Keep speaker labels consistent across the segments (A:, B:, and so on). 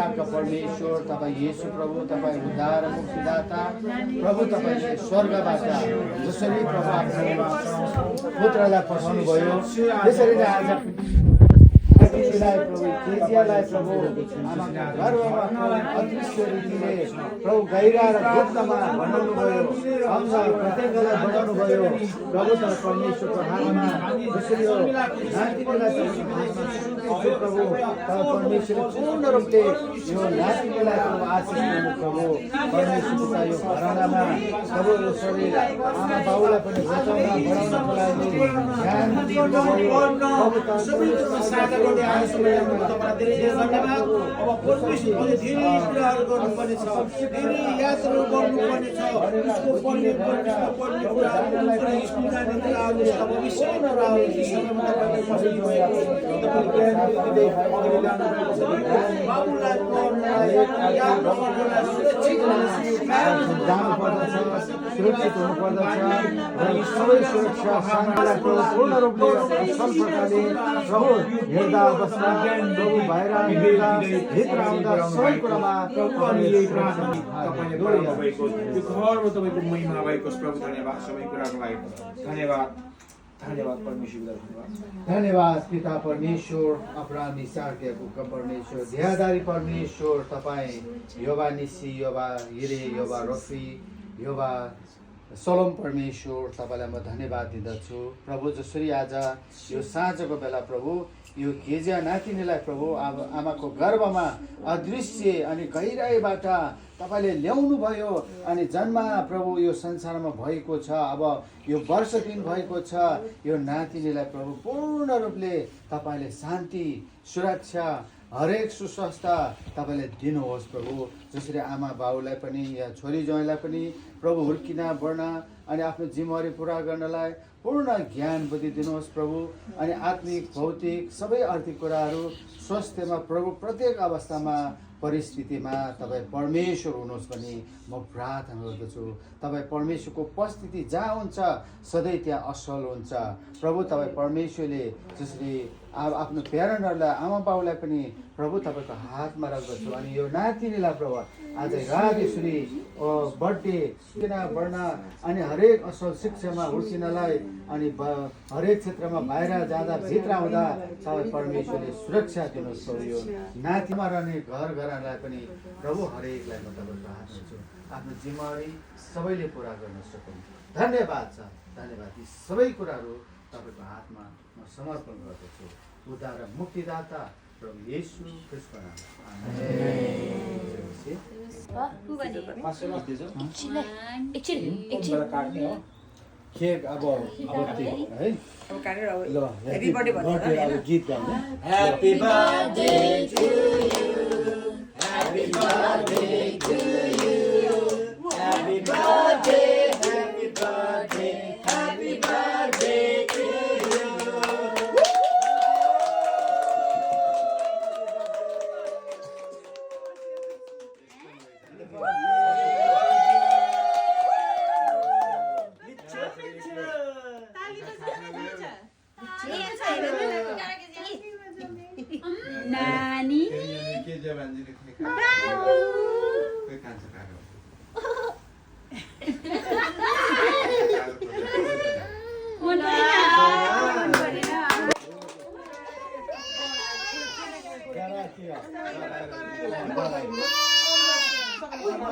A: इसहाकका परमेश्वर तपाईँ येशू प्रभु तपाईँ उद्धार मुक्तिदाता प्रभु तपाईँले स्वर्गबाट जसरी प्रभु आफ्नो पुत्रलाई पठाउनु भयो त्यसरी नै आज प्रभु केजियालाई प्रभु गर्भमा अदृश्य रीतिले प्रभु गहिरा र गुप्तमा बनाउनु भयो अंश प्रत्येकलाई बनाउनु भयो प्रभु त परमेश्वरको हातमा जसरी हो नातिनीलाई प्रभु तर परमेश्वरले पूर्ण रूपले यो नातिनीलाई प्रभु आशिष गर्नु प्रभु परमेश्वरको यो घरानामा प्रभु यो शरीर आमा बाउलाई पनि बचाउन बढाउनको लागि ध्यान दिनुभयो प्रभु त
B: तपाईँलाई धेरै धेरै धन्यवाद। अब परमेश्वरले धेरै कुराहरू गर्नुपर्ने छ, धेरै यात्राहरू गर्नुपर्ने छ, उसको पढ्ने कुराहरू स्कुल जाने कुराहरू छ, भविष्यको कुराहरू यी सबैमा तपाईँले कसरी भएको बाबुलाई पढ्नलाई याद गर्नलाई
A: सुरक्षित हुनुपर्दछ र यी सबै सुरक्षा शान्तिलाई पूर्ण रूपले असल प्रकारले प्रभु हेर्दा बस्दा प्रभु बाहिर हिँड्दा भित्र आउँदा सबै कुरामा
B: तपाईँले बनाउनु भएको यो घरमा तपाईँको महिमा भएको प्रभु धन्यवाद सबै कुराको लागि धन्यवाद धन्यवाद परमेश्वरलाई धन्यवाद
A: धन्यवाद पिता परमेश्वर अब्राहम इसाक याकूबका परमेश्वर दयादारी परमेश्वर तपाईँ यहोवा निसी यहोवा हिरे यहोवा रफी यहोवा सलोम परमेश्वर तपाईँलाई म धन्यवाद दिँदछु प्रभु जसरी आज यो साँझको बेला प्रभु यो केजिया नातिनीलाई प्रभु आमाको गर्भमा अदृश्य अनि गहिराईबाट तपाईँले ल्याउनु भयो अनि जन्म प्रभु यो संसारमा भएको छ अब यो वर्ष दिन भएको छ यो नातिनीलाई प्रभु पूर्ण रूपले तपाईँले शान्ति सुरक्षा हरेक सुस्वास्थ्य तपाईँले दिनुहोस् प्रभु जसरी आमा बाउलाई पनि या छोरी ज्वाइँलाई पनि प्रभु हुर्किन बढ्न अनि आफ्नो जिम्मेवारी पुरा गर्नलाई पूर्ण ज्ञान बुद्धि दिनुहोस् प्रभु अनि आत्मिक भौतिक सबै आर्थिक कुराहरू स्वास्थ्यमा प्रभु प्रत्येक अवस्थामा परिस्थितिमा तपाईँ परमेश्वर हुनुहोस् भनी म प्रार्थना गर्दछु तपाईँ परमेश्वरको उपस्थिति जहाँ हुन्छ सधैँ त्यहाँ असल हुन्छ प्रभु तपाईँ परमेश्वरले जसरी आफ्नो प्यारेन्टहरूलाई आमा बाउलाई पनि प्रभु तपाईँको हातमा राख्दछु अनि यो नातिनीलाई प्रभु आज रात यसरी बर्थडे किन बढ्न अनि हरेक असल शिक्षामा हुर्किनलाई अनि हरेक क्षेत्रमा बाहिर जाँदा भित्र आउँदा तपाईँ परमेश्वरले सुरक्षा दिनुहोस् प्रभु यो नातिमा रहने घर घरलाई पनि प्रभु हरेकलाई म तपाईँको हात राख्छु आफ्नो जिम्मेवारी सबैले पुरा गर्न सकौँ धन्यवाद छ धन्यवाद यी सबै कुराहरू तपाईँको हातमा म समर्पण गर्दछु उद्धार र मुक्तिदाता प्रभु येशू ख्रिस्टको नाममा केक अब है ल ह्यापी बर्थडे अब गीत गाउने happy birthday to you happy birthday to you happy birthday happy birthday happy birthday to you
C: नानी
B: के जवानी लेख्ने कोही कान्छ कारो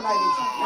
A: Gracias.